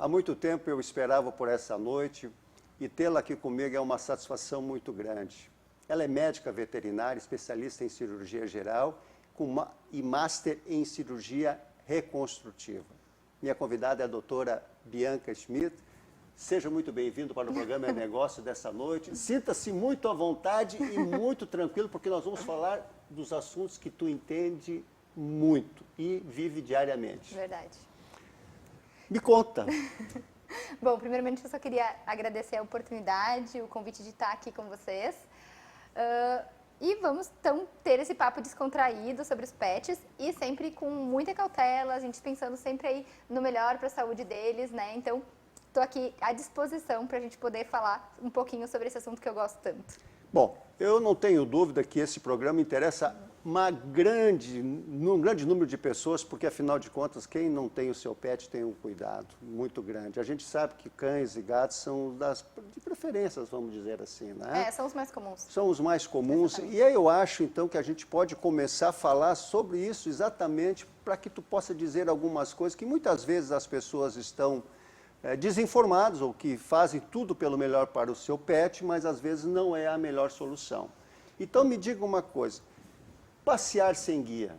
Há muito tempo eu esperava por essa noite e tê-la aqui comigo é uma satisfação muito grande. Ela é médica veterinária, especialista em cirurgia geral e master em cirurgia reconstrutiva. Minha convidada é a doutora Bianca Schmidt. Seja muito bem-vindo para o programa É Negócio dessa noite. Sinta-se muito à vontade e muito tranquilo, porque nós vamos falar dos assuntos que tu entende muito e vive diariamente. Verdade. Me conta. Bom, primeiramente eu só queria agradecer a oportunidade, o convite de estar aqui com vocês. E vamos, então, ter esse papo descontraído sobre os pets e sempre com muita cautela, a gente pensando sempre aí no melhor para a saúde deles, né? Então, estou aqui à disposição para a gente poder falar um pouquinho sobre esse assunto que eu gosto tanto. Bom, eu não tenho dúvida que esse programa interessa um grande número de pessoas, porque, afinal de contas, quem não tem o seu pet tem um cuidado muito grande. A gente sabe que cães e gatos são de preferências, vamos dizer assim, né? São os mais comuns. São os mais comuns. Exatamente. E aí eu acho, então, que a gente pode começar a falar sobre isso exatamente para que tu possa dizer algumas coisas que muitas vezes as pessoas estão desinformados ou que fazem tudo pelo melhor para o seu pet, mas às vezes não é a melhor solução. Então me diga uma coisa, passear sem guia,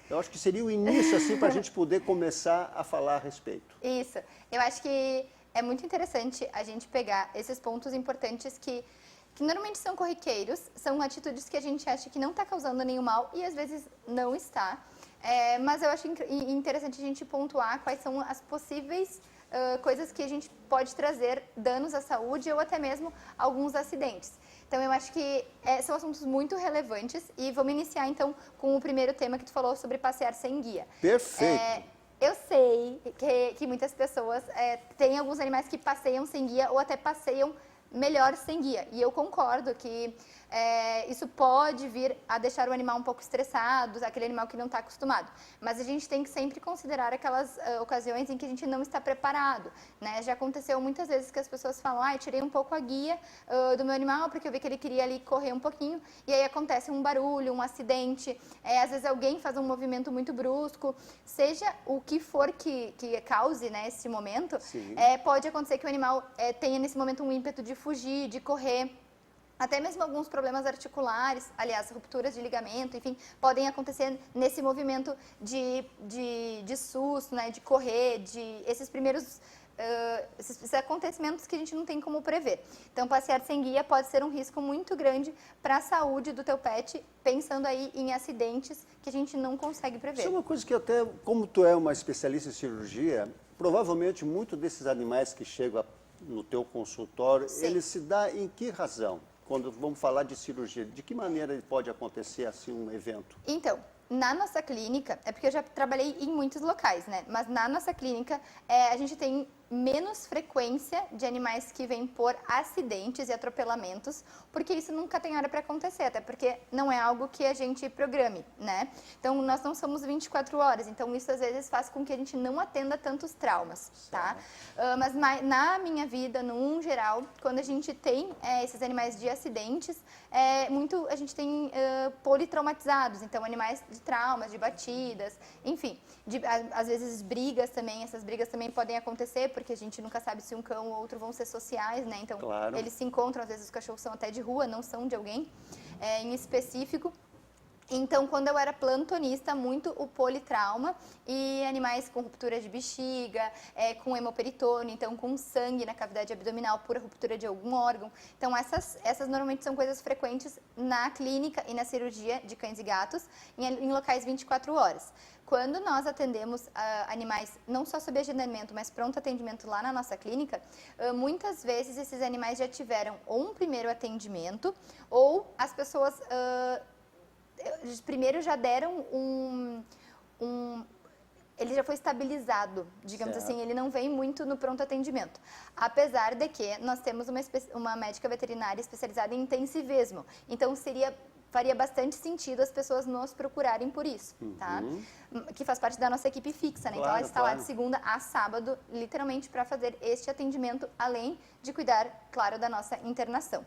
eu acho que seria o início assim para a gente poder começar a falar a respeito. Isso, eu acho que é muito interessante a gente pegar esses pontos importantes que normalmente são corriqueiros, são atitudes que a gente acha que não está causando nenhum mal e às vezes não está, mas eu acho interessante a gente pontuar quais são as possíveis coisas que a gente pode trazer danos à saúde ou até mesmo alguns acidentes. Então, eu acho que são assuntos muito relevantes e vamos iniciar, então, com o primeiro tema que tu falou sobre passear sem guia. Perfeito. Eu sei que muitas pessoas têm alguns animais que passeiam sem guia ou até passeiam melhor sem guia. E eu concordo que isso pode vir a deixar o animal um pouco estressado, aquele animal que não está acostumado. Mas a gente tem que sempre considerar aquelas ocasiões em que a gente não está preparado, né? Já aconteceu muitas vezes que as pessoas falam, eu tirei um pouco a guia do meu animal porque eu vi que ele queria ali correr um pouquinho e aí acontece um barulho, um acidente, às vezes alguém faz um movimento muito brusco, seja o que for que cause, né, esse momento, pode acontecer que o animal tenha nesse momento um ímpeto de fugir, de correr. Até mesmo alguns problemas articulares, aliás, rupturas de ligamento, enfim, podem acontecer nesse movimento de susto, né, de correr, esses primeiros esses acontecimentos que a gente não tem como prever. Então, passear sem guia pode ser um risco muito grande para a saúde do teu pet, pensando aí em acidentes que a gente não consegue prever. Isso é uma coisa que até, como tu é uma especialista em cirurgia, provavelmente muitos desses animais que chegam no teu consultório, ele se dá em que razão? Quando vamos falar de cirurgia, de que maneira ele pode acontecer assim um evento? Então, na nossa clínica, porque eu já trabalhei em muitos locais, né? Mas na nossa clínica, a gente tem menos frequência de animais que vêm por acidentes e atropelamentos, porque isso nunca tem hora para acontecer, até porque não é algo que a gente programe, né? Então, nós não somos 24 horas, então isso às vezes faz com que a gente não atenda tantos traumas, tá? Mas na minha vida, no geral, quando a gente tem esses animais de acidentes, a gente tem politraumatizados, então animais de traumas, de batidas, enfim, às vezes brigas também, essas brigas também podem acontecer, porque a gente nunca sabe se um cão ou outro vão ser sociais, né? Então, eles se encontram, às vezes os cachorros são até de rua, não são de alguém em específico. Então, quando eu era plantonista, muito o politrauma e animais com ruptura de bexiga, com hemoperitônio, então com sangue na cavidade abdominal por ruptura de algum órgão. Então, essas normalmente são coisas frequentes na clínica e na cirurgia de cães e gatos em locais 24 horas. Quando nós atendemos animais, não só sob agendamento, mas pronto atendimento lá na nossa clínica, muitas vezes esses animais já tiveram ou um primeiro atendimento, ou as pessoas primeiro já deram ele já foi estabilizado, digamos assim, ele não vem muito no pronto atendimento. Apesar de que nós temos uma médica veterinária especializada em intensivismo, então faria bastante sentido as pessoas nos procurarem por isso, tá? Que faz parte da nossa equipe fixa, né? Então ela está lá de segunda a sábado, literalmente para fazer este atendimento, além de cuidar, claro, da nossa internação.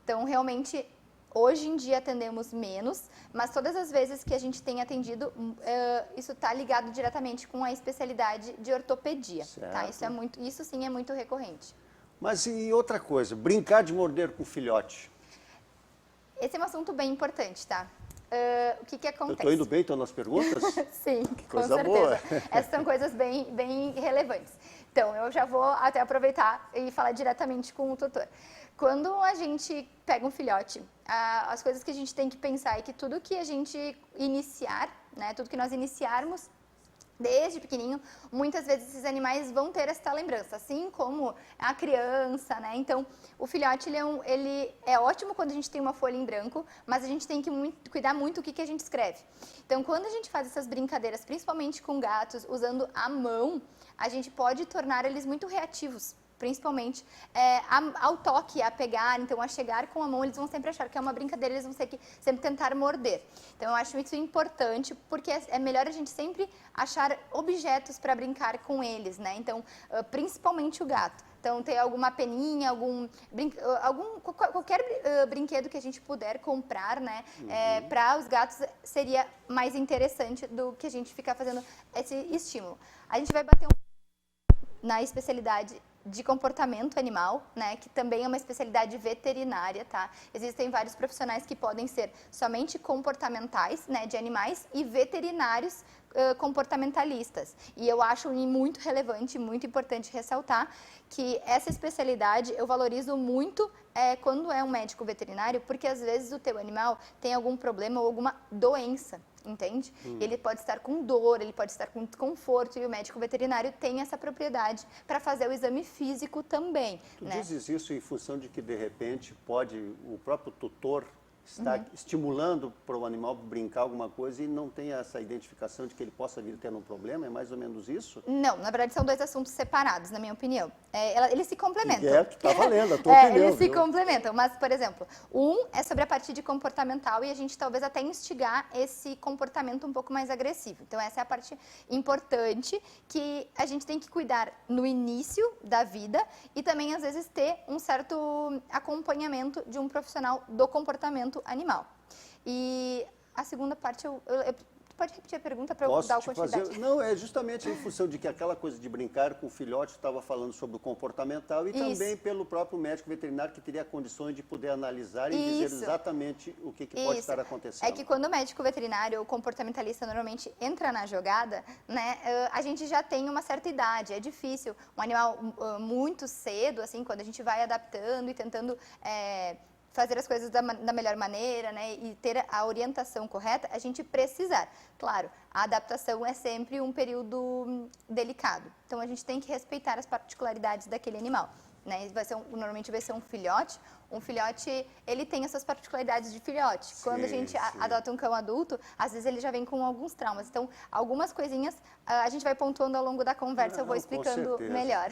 Então, realmente, Hoje em dia atendemos menos, mas todas as vezes que a gente tem atendido, isso está ligado diretamente com a especialidade de ortopedia, tá? Isso sim é muito recorrente. Mas e outra coisa, brincar de morder com o filhote? Esse é um assunto bem importante, tá? O que acontece? Eu estou indo bem, então, nas perguntas? Sim, com coisa certeza. boa. Essas são coisas bem relevantes. Então, eu já vou até aproveitar e falar diretamente com o tutor. Quando a gente pega um filhote, as coisas que a gente tem que pensar é que tudo que a gente iniciar, né, tudo que nós iniciarmos desde pequenininho, muitas vezes esses animais vão ter essa lembrança, assim como a criança, né? Então, o filhote, ele é ótimo quando a gente tem uma folha em branco, mas a gente tem que cuidar muito o que a gente escreve. Então, quando a gente faz essas brincadeiras, principalmente com gatos, usando a mão, a gente pode tornar eles muito reativos. Principalmente ao toque, a pegar, então a chegar com a mão, eles vão sempre achar que é uma brincadeira, eles vão sempre tentar morder. Então eu acho isso importante, porque é melhor a gente sempre achar objetos para brincar com eles, né? Então, principalmente o gato. Então, ter alguma peninha, qualquer brinquedo que a gente puder comprar, né? Para os gatos seria mais interessante do que a gente ficar fazendo esse estímulo. A gente vai bater na especialidade de comportamento animal, né, que também é uma especialidade veterinária, tá? Existem vários profissionais que podem ser somente comportamentais, né, de animais, e veterinários comportamentalistas. E eu acho muito relevante, muito importante ressaltar que essa especialidade eu valorizo muito quando é um médico veterinário, porque às vezes o teu animal tem algum problema ou alguma doença, entende? Ele pode estar com dor, ele pode estar com desconforto, e o médico veterinário tem essa propriedade para fazer o exame físico também. Tu né? dizes isso em função de que, de repente, o próprio tutor está estimulando para o animal brincar alguma coisa e não tem essa identificação de que ele possa vir tendo um problema? É mais ou menos isso? Não, na verdade são dois assuntos separados, na minha opinião. Eles se complementam. Está valendo, a tua opinião. Eles se complementam, mas, por exemplo, um é sobre a parte de comportamental e a gente talvez até instigar esse comportamento um pouco mais agressivo. Então, essa é a parte importante que a gente tem que cuidar no início da vida e também, às vezes, ter um certo acompanhamento de um profissional do comportamento animal. E a segunda parte, pode repetir a pergunta para eu dar a continuidade? Não, é justamente em função de que aquela coisa de brincar com o filhote estava falando sobre o comportamental e também pelo próprio médico veterinário que teria condições de poder analisar e dizer exatamente o que pode estar acontecendo. É que quando o médico veterinário ou comportamentalista normalmente entra na jogada, né, a gente já tem uma certa idade, é difícil. Um animal muito cedo, assim, quando a gente vai adaptando e tentando fazer as coisas da melhor maneira, né, e ter a orientação correta, a gente precisar. Claro, a adaptação é sempre um período delicado, então a gente tem que respeitar as particularidades daquele animal. Né? Normalmente vai ser um filhote. Um filhote, ele tem essas particularidades de filhote. Sim, quando a gente adota um cão adulto, às vezes ele já vem com alguns traumas. Então, algumas coisinhas a gente vai pontuando ao longo da conversa, eu vou explicando melhor.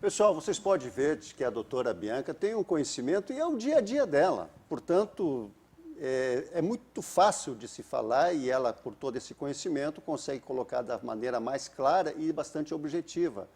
Pessoal, vocês podem ver que a doutora Bianca tem um conhecimento e é o dia a dia dela. Portanto, é muito fácil de se falar e ela, por todo esse conhecimento, consegue colocar da maneira mais clara e bastante objetiva.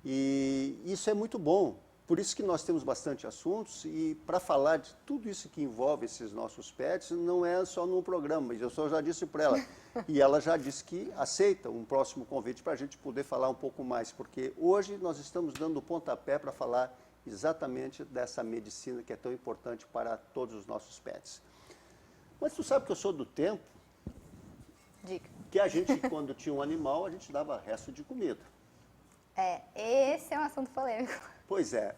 E isso é muito bom. Por isso que nós temos bastante assuntos e para falar de tudo isso que envolve esses nossos pets, não é só num programa, mas eu só já disse para ela. E ela já disse que aceita um próximo convite para a gente poder falar um pouco mais, porque hoje nós estamos dando o pontapé para falar exatamente dessa medicina que é tão importante para todos os nossos pets. Mas tu sabe que eu sou do tempo que a gente, quando tinha um animal, a gente dava resto de comida. Esse é um assunto polêmico. Pois é,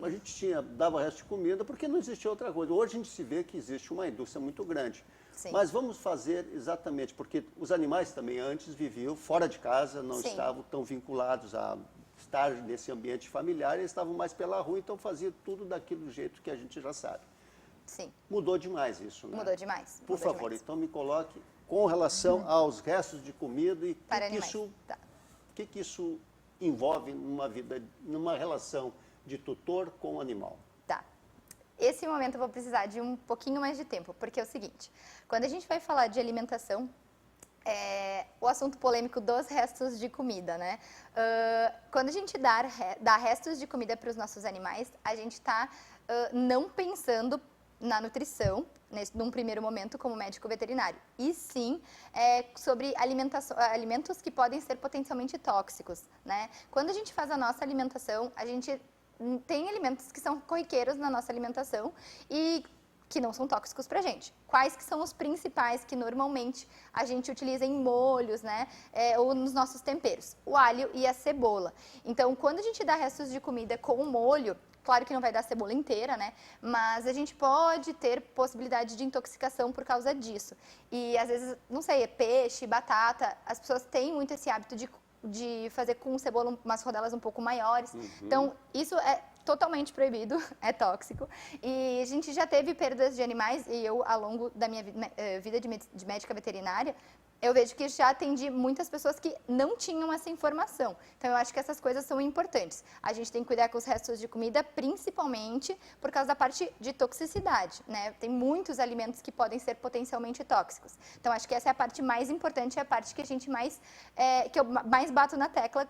a gente dava resto de comida porque não existia outra coisa. Hoje a gente se vê que existe uma indústria muito grande. Sim. Mas vamos fazer exatamente, porque os animais também antes viviam fora de casa, não estavam tão vinculados a estar nesse ambiente familiar, eles estavam mais pela rua, então fazia tudo daquele jeito que a gente já sabe. Sim. Mudou demais isso, né? Mudou demais. Por favor, então me coloque com relação aos restos de comida e o que isso envolve numa relação de tutor com o animal. Tá. Esse momento eu vou precisar de um pouquinho mais de tempo, porque é o seguinte, quando a gente vai falar de alimentação, o assunto polêmico dos restos de comida, né? Quando a gente dá restos de comida para os nossos animais, a gente está não pensando na nutrição, num primeiro momento como médico veterinário, e sim sobre alimentos que podem ser potencialmente tóxicos, né? Quando a gente faz a nossa alimentação, a gente tem alimentos que são corriqueiros na nossa alimentação e que não são tóxicos pra gente. Quais que são os principais que normalmente a gente utiliza em molhos, né? Ou nos nossos temperos? O alho e a cebola. Então, quando a gente dá restos de comida com molho, claro que não vai dar a cebola inteira, né? Mas a gente pode ter possibilidade de intoxicação por causa disso. E às vezes, não sei, peixe, batata, as pessoas têm muito esse hábito de fazer com cebola umas rodelas um pouco maiores. Então, isso é totalmente proibido, é tóxico. E a gente já teve perdas de animais, e eu, ao longo da minha vida de médica veterinária, eu vejo que já atendi muitas pessoas que não tinham essa informação. Então, eu acho que essas coisas são importantes. A gente tem que cuidar com os restos de comida, principalmente por causa da parte de toxicidade, né? Tem muitos alimentos que podem ser potencialmente tóxicos. Então, acho que essa é a parte mais importante, é a parte que a gente que eu mais bato na tecla,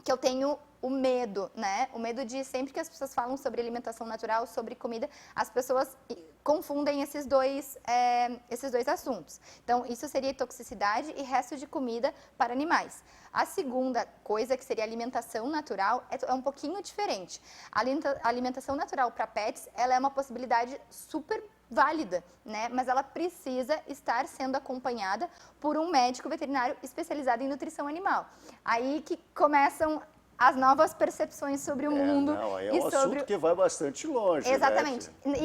que eu tenho o medo, né? O medo de sempre que as pessoas falam sobre alimentação natural, sobre comida, as pessoas confundem esses dois assuntos. Então, isso seria toxicidade e resto de comida para animais. A segunda coisa, que seria alimentação natural, é um pouquinho diferente. A alimentação natural para pets, ela é uma possibilidade super válida, né? Mas ela precisa estar sendo acompanhada por um médico veterinário especializado em nutrição animal. Aí que começam as novas percepções sobre o mundo. Não, aí é um assunto que vai bastante longe. Exatamente. Né?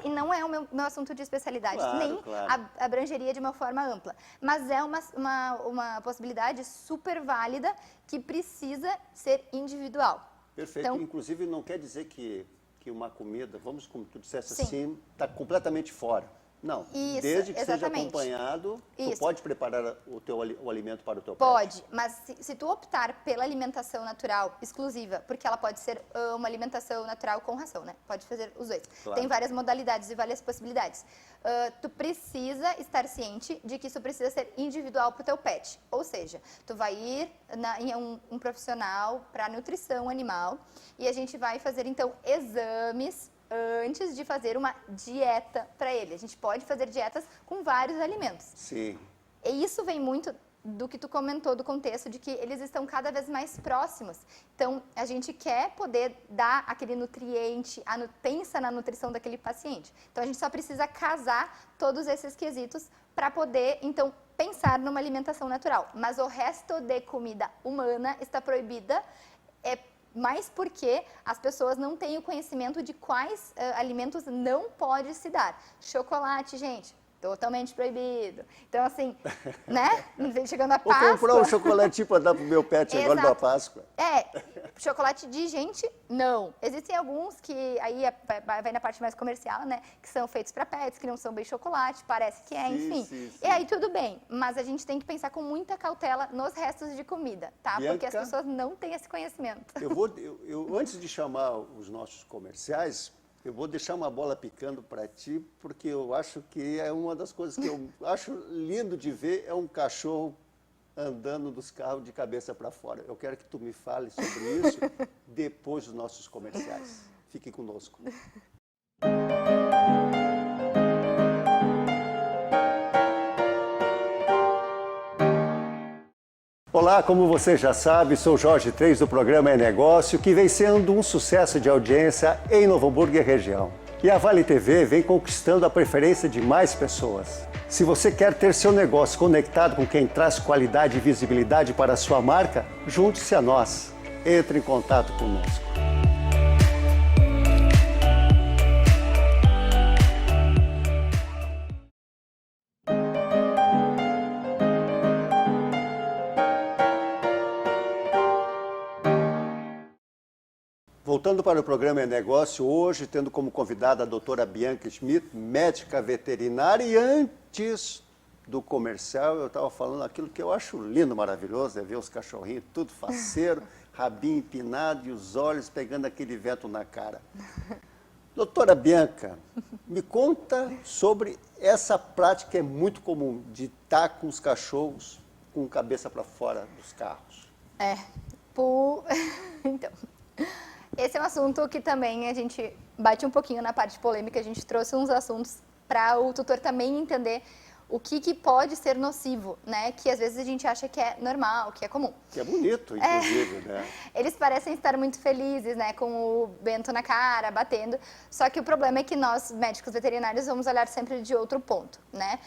E não é o meu assunto de especialidade, Claro, nem claro. abrangeria de uma forma ampla. Mas é uma possibilidade super válida que precisa ser individual. Perfeito. Então, inclusive, não quer dizer que uma comida, vamos como tu disseste Sim. assim, está completamente fora. Não, Isso, desde que exatamente. seja acompanhado, tu Isso. pode preparar o alimento para o teu pet. pode, mas se tu optar pela alimentação natural exclusiva, porque ela pode ser uma alimentação natural com ração, né? Pode fazer os dois. Claro. Tem várias modalidades e várias possibilidades. Tu precisa estar ciente de que isso precisa ser individual para o teu pet. Ou seja, tu vai ir em um profissional para nutrição animal e a gente vai fazer, então, exames antes de fazer uma dieta para ele. A gente pode fazer dietas com vários alimentos. Sim. E isso vem muito do que tu comentou, do contexto de que eles estão cada vez mais próximos. Então, a gente quer poder dar aquele nutriente, pensa na nutrição daquele paciente. Então, a gente só precisa casar todos esses quesitos para poder, então, pensar numa alimentação natural. Mas o resto de comida humana está proibida, mais porque as pessoas não têm o conhecimento de quais alimentos não pode se dar. Chocolate, gente, totalmente proibido. Então, assim, né? Chegando a Vou Páscoa... comprar um chocolatinho para dar pro meu pet agora da Páscoa. Chocolate de gente, não. Existem alguns que aí vai na parte mais comercial, né? Que são feitos para pets, que não são bem chocolate, parece que é, enfim. Sim. E aí tudo bem, mas a gente tem que pensar com muita cautela nos restos de comida, tá? Bianca, porque as pessoas não têm esse conhecimento. Antes de chamar os nossos comerciais, eu vou deixar uma bola picando para ti, porque eu acho que é uma das coisas que eu acho lindo de ver, é um cachorro andando dos carros de cabeça para fora. Eu quero que tu me fale sobre isso depois dos nossos comerciais. Fique conosco. Olá, como você já sabe, sou Jorge 3 do programa É Negócio, que vem sendo um sucesso de audiência em Novo Hamburgo e região. E a Vale TV vem conquistando a preferência de mais pessoas. Se você quer ter seu negócio conectado com quem traz qualidade e visibilidade para a sua marca, junte-se a nós. Entre em contato conosco. Voltando para o programa É Negócio, hoje tendo como convidada a doutora Bianca Schmidt, médica veterinária, e antes do comercial eu estava falando aquilo que eu acho lindo, maravilhoso, é ver os cachorrinhos tudo faceiro, rabinho empinado e os olhos pegando aquele vento na cara. Doutora Bianca, me conta sobre essa prática que é muito comum, de estar com os cachorros com a cabeça para fora dos carros. Então... Esse é um assunto que também a gente bate um pouquinho na parte polêmica, a gente trouxe uns assuntos para o tutor também entender o que pode ser nocivo, né? Que às vezes a gente acha que é normal, que é comum. Que é bonito, inclusive, né? Eles parecem estar muito felizes, né? Com o bento na cara, batendo. Só que o problema é que nós, médicos veterinários, vamos olhar sempre de outro ponto, né?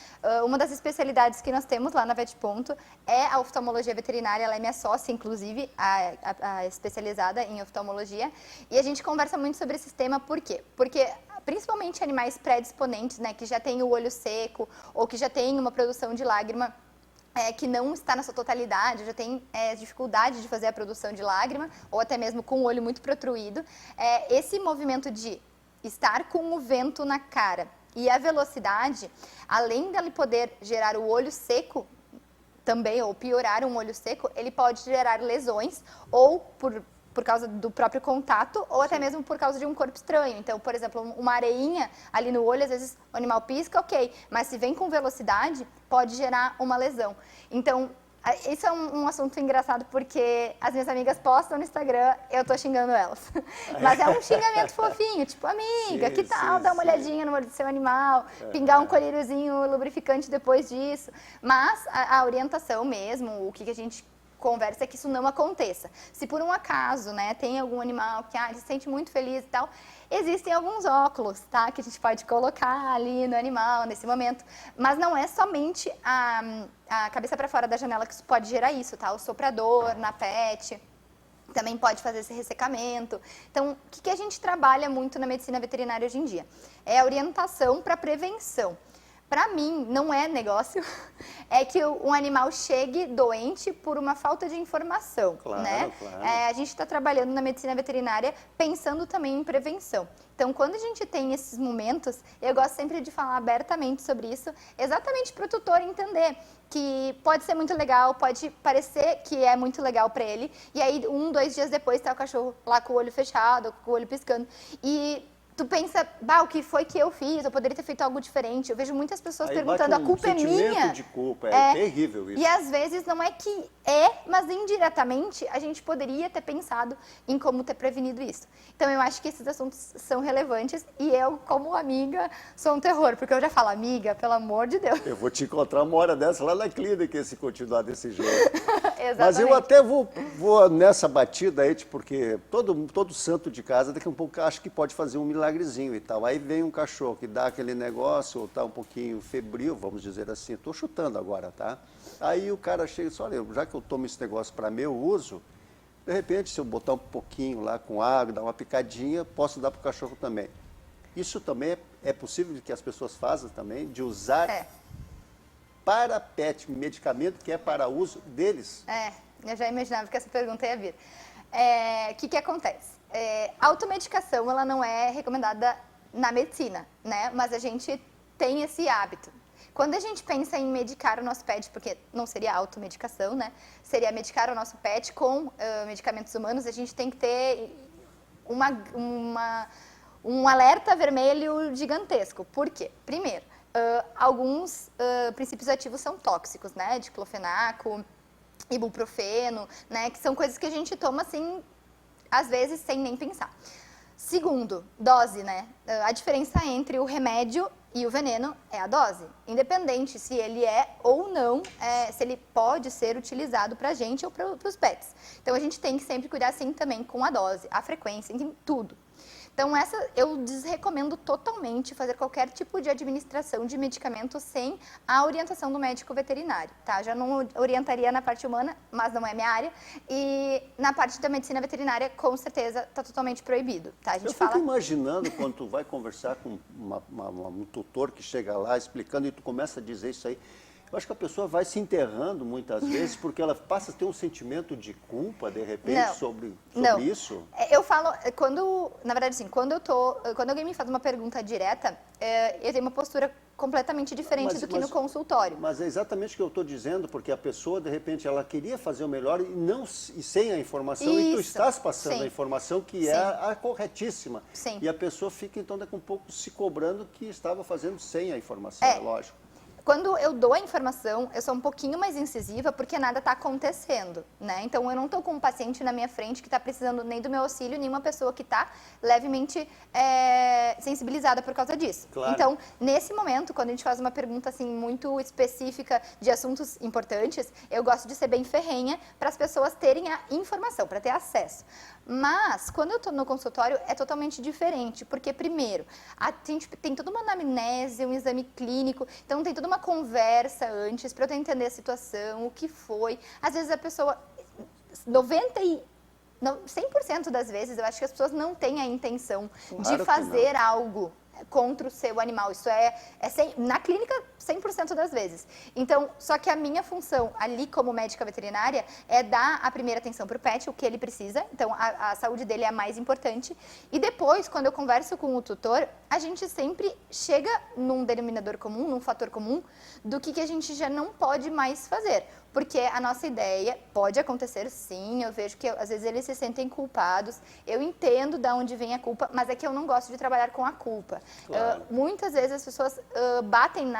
Uma das especialidades que nós temos lá na VetPonto é a oftalmologia veterinária. Ela é minha sócia, inclusive, a especializada em oftalmologia. E a gente conversa muito sobre esse tema, por quê? Porque principalmente animais predisponentes, né, que já têm o olho seco ou que já têm uma produção de lágrima que não está na sua totalidade, já tem dificuldade de fazer a produção de lágrima ou até mesmo com o olho muito protruído. Esse movimento de estar com o vento na cara e a velocidade, além dele poder gerar o olho seco, também, ou piorar um olho seco, ele pode gerar lesões ou por causa do próprio contato ou até mesmo por causa de um corpo estranho. Então, por exemplo, uma areinha ali no olho, às vezes o animal pisca, ok, mas se vem com velocidade, pode gerar uma lesão. Então, isso é um assunto engraçado porque as minhas amigas postam no Instagram, eu tô xingando elas. Mas é um xingamento fofinho, tipo, amiga, que tal dar uma olhadinha no olho do seu animal, pingar um colíriozinho lubrificante depois disso. Mas a orientação mesmo, o que a gente conversa é que isso não aconteça. Se por um acaso, né, tem algum animal que se sente muito feliz e tal, existem alguns óculos, tá, que a gente pode colocar ali no animal nesse momento, mas não é somente a cabeça para fora da janela que isso pode gerar isso, tá? O soprador na pet também pode fazer esse ressecamento. Então, o que a gente trabalha muito na medicina veterinária hoje em dia? É a orientação para prevenção. Para mim, não é negócio, é que um animal chegue doente por uma falta de informação, claro, né? Claro. A gente está trabalhando na medicina veterinária pensando também em prevenção. Então, quando a gente tem esses momentos, eu gosto sempre de falar abertamente sobre isso, exatamente para o tutor entender que pode ser muito legal, pode parecer que é muito legal para ele, e aí 1, 2 dias depois está o cachorro lá com o olho fechado, com o olho piscando, e tu pensa, o que foi que eu fiz? Eu poderia ter feito algo diferente. Eu vejo muitas pessoas perguntando, a culpa é minha? Sentimento de culpa, é terrível isso. E às vezes não é que mas indiretamente a gente poderia ter pensado em como ter prevenido isso. Então eu acho que esses assuntos são relevantes e eu, como amiga, sou um terror, porque eu já falo, amiga, pelo amor de Deus. Eu vou te encontrar uma hora dessa lá na clínica se continuar desse jeito. Exatamente. Mas eu até vou nessa batida aí, porque todo santo de casa daqui a um pouco acha que pode fazer um milagrezinho e tal. Aí vem um cachorro que dá aquele negócio, ou tá um pouquinho febril, vamos dizer assim, estou chutando agora, tá? Aí o cara chega e diz, olha, já que eu tomo esse negócio para meu uso, de repente, se eu botar um pouquinho lá com água, dar uma picadinha, posso dar para o cachorro também. Isso também é possível que as pessoas façam também, de usar para pet medicamento que é para uso deles? Eu já imaginava que essa pergunta ia vir. O que acontece? A automedicação, ela não é recomendada na medicina, né? Mas a gente tem esse hábito. Quando a gente pensa em medicar o nosso pet, porque não seria automedicação, né? Seria medicar o nosso pet com medicamentos humanos, a gente tem que ter um alerta vermelho gigantesco. Por quê? Primeiro, alguns princípios ativos são tóxicos, né? Diclofenaco, ibuprofeno, né? Que são coisas que a gente toma assim, às vezes, sem nem pensar. Segundo, dose, né? A diferença entre o remédio e o veneno é a dose, independente se ele é ou não, se ele pode ser utilizado para a gente ou para os pets. Então, a gente tem que sempre cuidar, assim, também com a dose, a frequência, enfim, tudo. Então, eu desrecomendo totalmente fazer qualquer tipo de administração de medicamento sem a orientação do médico veterinário, tá? Já não orientaria na parte humana, mas não é minha área. E na parte da medicina veterinária, com certeza, está totalmente proibido, tá? Eu fico imaginando quando tu vai conversar com um tutor que chega lá explicando e tu começa a dizer isso aí. Eu acho que a pessoa vai se enterrando muitas vezes porque ela passa a ter um sentimento de culpa, de repente, sobre isso. Eu falo, na verdade, assim, quando alguém me faz uma pergunta direta, eu tenho uma postura completamente diferente do que no consultório. Mas é exatamente o que eu estou dizendo, porque a pessoa, de repente, ela queria fazer o melhor e sem a informação, e tu estás passando a informação que é a corretíssima. Sim. E a pessoa fica, então, daqui a um pouco se cobrando que estava fazendo sem a informação, é lógico. quando eu dou a informação, eu sou um pouquinho mais incisiva porque nada está acontecendo, né? Então, eu não estou com um paciente na minha frente que está precisando nem do meu auxílio, nem uma pessoa que está levemente sensibilizada por causa disso. Claro. Então, nesse momento, quando a gente faz uma pergunta assim muito específica de assuntos importantes, eu gosto de ser bem ferrenha para as pessoas terem a informação, para ter acesso. Mas, quando eu estou no consultório, é totalmente diferente, porque, primeiro, a gente tem toda uma anamnese, um exame clínico, então tem toda uma conversa antes para eu entender a situação, o que foi. Às vezes a pessoa, 100% das vezes, eu acho que as pessoas não têm a intenção de fazer algo contra o seu animal. Isso na clínica 100% das vezes. Então, só que a minha função ali como médica veterinária é dar a primeira atenção para o pet, o que ele precisa. Então, a saúde dele é a mais importante. E depois, quando eu converso com o tutor, a gente sempre chega num denominador comum, num fator comum, do que a gente já não pode mais fazer. Porque a nossa ideia pode acontecer sim, eu vejo que às vezes eles se sentem culpados, eu entendo de onde vem a culpa, mas é que eu não gosto de trabalhar com a culpa. Claro. Muitas vezes as pessoas batem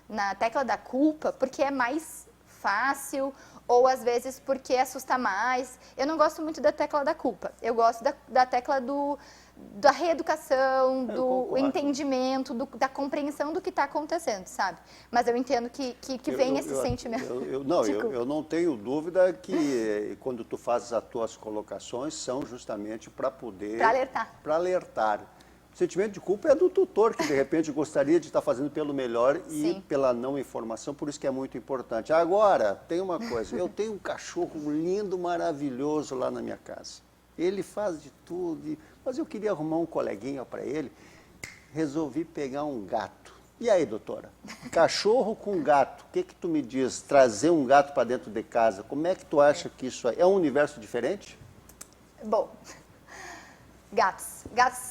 na tecla da culpa porque é mais fácil ou às vezes porque assusta mais. Eu não gosto muito da tecla da culpa, eu gosto da tecla da reeducação, do entendimento, da compreensão do que está acontecendo, sabe? Mas eu entendo que vem esse sentimento. Eu não tenho dúvida que quando tu fazes as tuas colocações são justamente para poder... Para alertar. Para alertar. O sentimento de culpa é do tutor, que de repente gostaria de estar fazendo pelo melhor e Sim. pela não informação, por isso que é muito importante. Agora, tem uma coisa, eu tenho um cachorro lindo, maravilhoso lá na minha casa. Ele faz de tudo, mas eu queria arrumar um coleguinha para ele, resolvi pegar um gato. E aí, doutora? Cachorro com gato, o que tu me diz? Trazer um gato para dentro de casa, como é que tu acha que isso é um universo diferente? Bom, gatos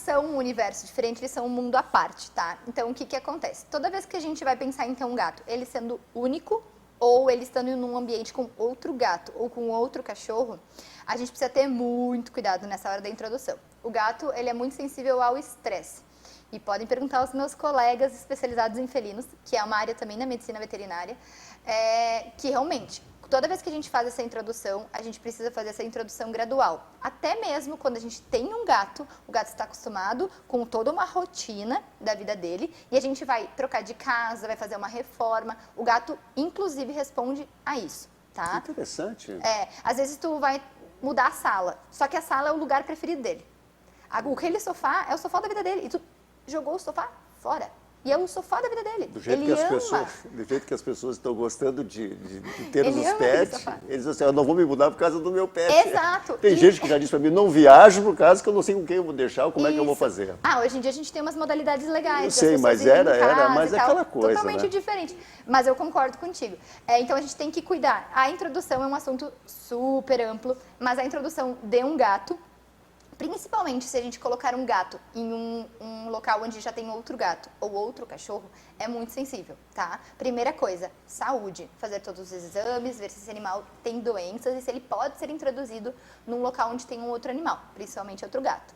são um universo diferente, eles são um mundo à parte, tá? Então, o que acontece? Toda vez que a gente vai pensar em ter um gato, ele sendo único ou ele estando num ambiente com outro gato ou com outro cachorro, a gente precisa ter muito cuidado nessa hora da introdução. O gato, ele é muito sensível ao estresse. E podem perguntar aos meus colegas especializados em felinos, que é uma área também da medicina veterinária, que realmente, toda vez que a gente faz essa introdução, a gente precisa fazer essa introdução gradual. Até mesmo quando a gente tem um gato, o gato está acostumado com toda uma rotina da vida dele, e a gente vai trocar de casa, vai fazer uma reforma, o gato, inclusive, responde a isso, tá? Que interessante. Às vezes tu vai mudar a sala, só que a sala é o lugar preferido dele. Aquele sofá é o sofá da vida dele, e tu jogou o sofá fora. E é o sofá da vida dele. Do jeito que as pessoas estão gostando de ter os pets, eles dizem assim, eu não vou me mudar por causa do meu pet. Exato. Tem gente que já disse para mim, não viajo por causa que eu não sei com quem eu vou deixar, como é que eu vou fazer. Hoje em dia a gente tem umas modalidades legais. Eu sei, mas era mais aquela coisa, totalmente diferente. Mas eu concordo contigo. Então a gente tem que cuidar. A introdução é um assunto super amplo, mas a introdução de um gato, principalmente se a gente colocar um gato em um local onde já tem outro gato ou outro cachorro, é muito sensível, tá? Primeira coisa, saúde. Fazer todos os exames, ver se esse animal tem doenças e se ele pode ser introduzido num local onde tem um outro animal, principalmente outro gato.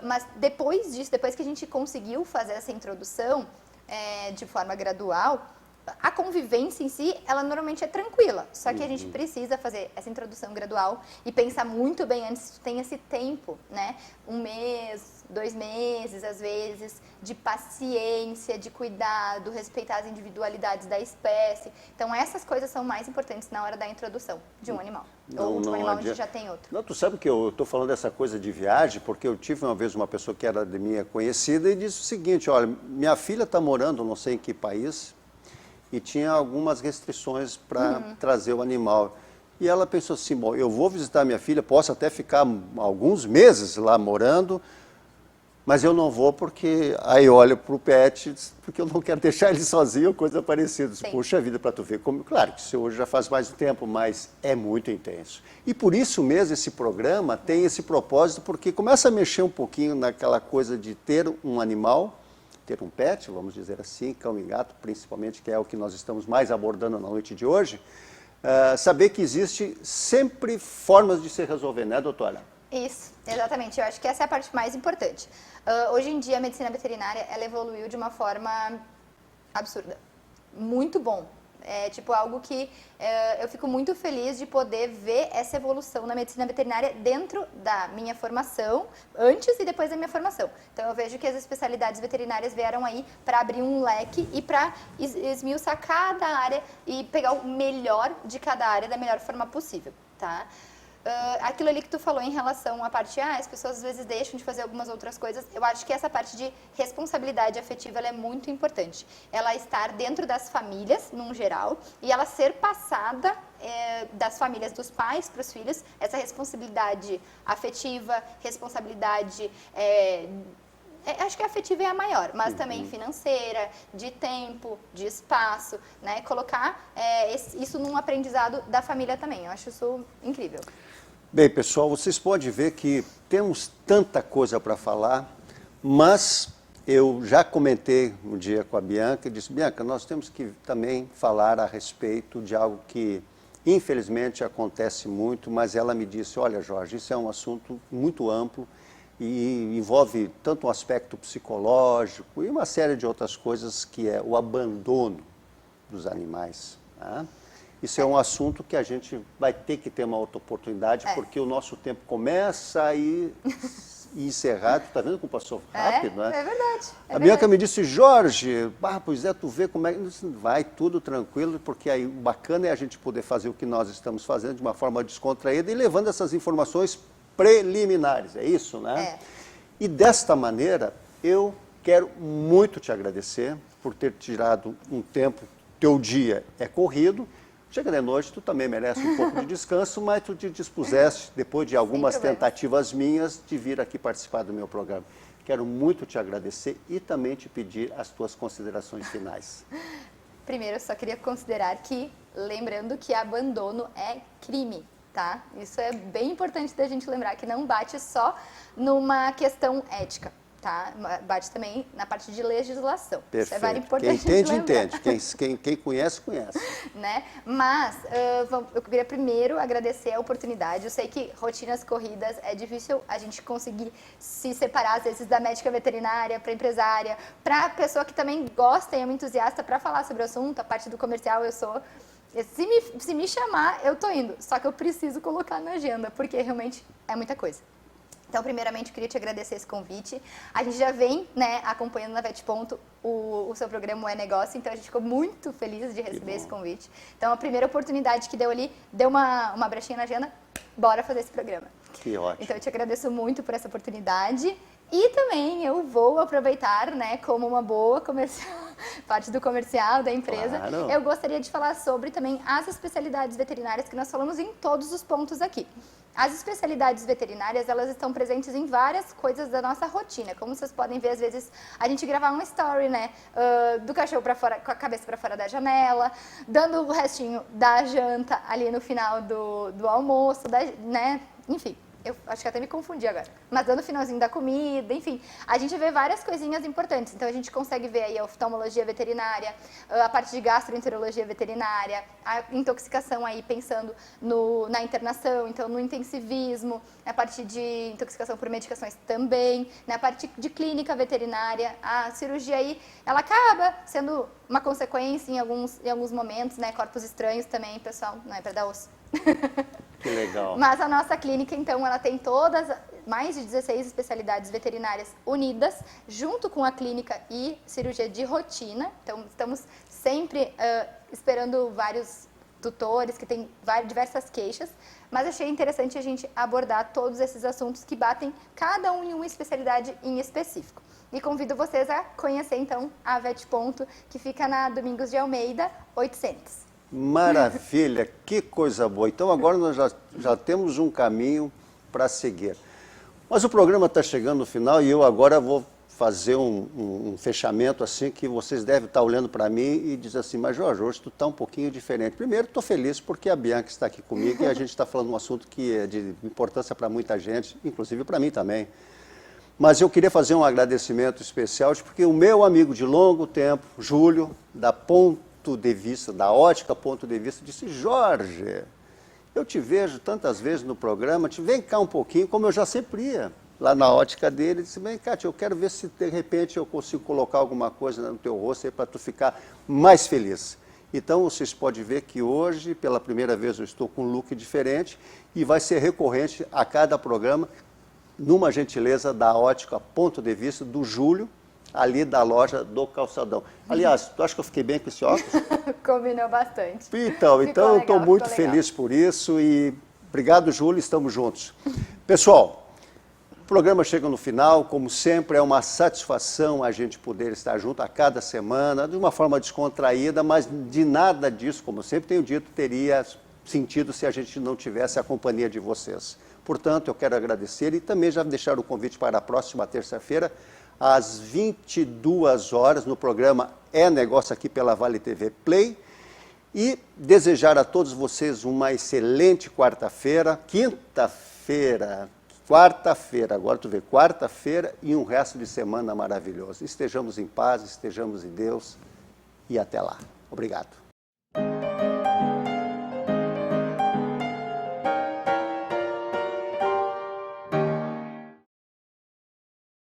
Mas depois disso, depois que a gente conseguiu fazer essa introdução de forma gradual, a convivência em si, ela normalmente é tranquila, só que a gente precisa fazer essa introdução gradual e pensar muito bem antes se tu tem esse tempo, né? 1 mês, 2 meses, às vezes, de paciência, de cuidado, respeitar as individualidades da espécie. Então, essas coisas são mais importantes na hora da introdução de um animal, ou de um animal onde já tem outro. Não, tu sabe que eu estou falando dessa coisa de viagem, porque eu tive uma vez uma pessoa que era de minha conhecida e disse o seguinte, olha, minha filha está morando não sei em que país, e tinha algumas restrições para trazer o animal. E ela pensou assim, bom, eu vou visitar minha filha, posso até ficar alguns meses lá morando, mas eu não vou porque... Aí olha para o pet, porque eu não quero deixar ele sozinho, coisa parecida. Sim. Puxa vida, para tu ver como... Claro que isso hoje já faz mais tempo, mas é muito intenso. E por isso mesmo esse programa tem esse propósito, porque começa a mexer um pouquinho naquela coisa de ter um animal, ter um pet, vamos dizer assim, cão e gato, principalmente, que é o que nós estamos mais abordando na noite de hoje, saber que existe sempre formas de se resolver, né, doutora? Isso, exatamente. Eu acho que essa é a parte mais importante. Hoje em dia, a medicina veterinária, ela evoluiu de uma forma absurda. Muito bom. É tipo algo que eu fico muito feliz de poder ver essa evolução na medicina veterinária dentro da minha formação, antes e depois da minha formação. Então eu vejo que as especialidades veterinárias vieram aí para abrir um leque e para esmiuçar cada área e pegar o melhor de cada área da melhor forma possível, tá? Aquilo ali que tu falou em relação à parte, as pessoas às vezes deixam de fazer algumas outras coisas, eu acho que essa parte de responsabilidade afetiva ela é muito importante. Ela estar dentro das famílias, num geral, e ela ser passada das famílias dos pais para os filhos, essa responsabilidade afetiva, responsabilidade... acho que a afetiva é a maior, mas também financeira, de tempo, de espaço, né? Colocar isso num aprendizado da família também, eu acho isso incrível. Bem, pessoal, vocês podem ver que temos tanta coisa para falar, mas eu já comentei um dia com a Bianca e disse, Bianca, nós temos que também falar a respeito de algo que infelizmente acontece muito, mas ela me disse, olha Jorge, isso é um assunto muito amplo e envolve tanto um aspecto psicológico e uma série de outras coisas que é o abandono dos animais, tá? Isso é um assunto que a gente vai ter que ter uma outra oportunidade, porque o nosso tempo começa a ir encerrado. Está vendo como passou rápido, né? É verdade. A Bianca me disse, Jorge, pois é, tu vê como é que... Vai tudo tranquilo, porque aí o bacana é a gente poder fazer o que nós estamos fazendo de uma forma descontraída e levando essas informações preliminares, é isso, né? E desta maneira, eu quero muito te agradecer por ter tirado um tempo, teu dia é corrido, chega de noite, tu também merece um pouco de descanso, mas tu te dispuseste, depois de algumas tentativas minhas, de vir aqui participar do meu programa. Quero muito te agradecer e também te pedir as tuas considerações finais. Primeiro, eu só queria considerar que, lembrando que abandono é crime, tá? Isso é bem importante da gente lembrar, que não bate só numa questão ética. Tá? Bate também na parte de legislação. Perfeito. Isso é very importante. Quem entende, entende. Quem conhece, conhece. Né? Mas eu queria primeiro agradecer a oportunidade. Eu sei que rotinas corridas é difícil a gente conseguir se separar, às vezes, da médica veterinária para empresária, para a pessoa que também gosta e é uma entusiasta para falar sobre o assunto. A parte do comercial eu sou... Se me chamar, eu tô indo. Só que eu preciso colocar na agenda, porque realmente é muita coisa. Então, primeiramente, eu queria te agradecer esse convite. A gente já vem, né, acompanhando na VetPonto o seu programa É Negócio, então a gente ficou muito feliz de receber esse convite. Então, a primeira oportunidade que deu ali, deu uma brechinha na agenda, bora fazer esse programa. Que ótimo. Então, eu te agradeço muito por essa oportunidade. E também eu vou aproveitar, né, como uma boa parte do comercial da empresa, Claro. Eu gostaria de falar sobre também as especialidades veterinárias que nós falamos em todos os pontos aqui. As especialidades veterinárias, elas estão presentes em várias coisas da nossa rotina. Como vocês podem ver, às vezes, a gente gravar uma story, né, do cachorro para fora, com a cabeça para fora da janela, dando o restinho da janta ali no final do almoço, né, enfim. Eu acho que até me confundi agora. Mas dando o finalzinho da comida, enfim. A gente vê várias coisinhas importantes. Então, a gente consegue ver aí a oftalmologia veterinária, a parte de gastroenterologia veterinária, a intoxicação aí pensando na internação, então no intensivismo, na parte de intoxicação por medicações também, na parte de clínica veterinária. A cirurgia aí, ela acaba sendo uma consequência em alguns momentos, né? Corpos estranhos também, pessoal, não é para dar osso. Que legal. Mas a nossa clínica, então, ela tem mais de 16 especialidades veterinárias unidas, junto com a clínica e cirurgia de rotina. Então, estamos sempre esperando vários tutores que têm diversas queixas, mas achei interessante a gente abordar todos esses assuntos que batem cada um em uma especialidade em específico. E convido vocês a conhecer, então, a VetPonto, que fica na Domingos de Almeida, 800. Maravilha, que coisa boa. Então agora nós já temos um caminho para seguir. Mas o programa está chegando no final e eu agora vou fazer um fechamento assim que vocês devem estar olhando para mim e dizer assim, mas Jorge, hoje tu está um pouquinho diferente. Primeiro, estou feliz porque a Bianca está aqui comigo e a gente está falando um assunto que é de importância para muita gente, inclusive para mim também. Mas eu queria fazer um agradecimento especial porque o meu amigo de longo tempo, Júlio, da ótica Ponto de Vista, disse, Jorge, eu te vejo tantas vezes no programa, vem cá um pouquinho, como eu já sempre ia. lá na ótica dele e disse, bem, Kátia, eu quero ver se de repente eu consigo colocar alguma coisa no teu rosto para tu ficar mais feliz. Então, vocês podem ver que hoje, pela primeira vez, eu estou com um look diferente e vai ser recorrente a cada programa, numa gentileza da ótica Ponto de Vista, do Júlio, ali da loja do Calçadão. Aliás, tu acha que eu fiquei bem com esse óculos? Combinou bastante. Então eu estou muito feliz por isso e obrigado, Júlio, estamos juntos. Pessoal, o programa chega no final, como sempre, é uma satisfação a gente poder estar junto a cada semana, de uma forma descontraída, mas de nada disso, como eu sempre tenho dito, teria sentido se a gente não tivesse a companhia de vocês. Portanto, eu quero agradecer e também já deixar o convite para a próxima terça-feira, às 22 horas, no programa É Negócio aqui pela Vale TV Play. E desejar a todos vocês uma excelente quarta-feira, quarta-feira, agora tu vê, quarta-feira e um resto de semana maravilhoso. Estejamos em paz, estejamos em Deus e até lá. Obrigado.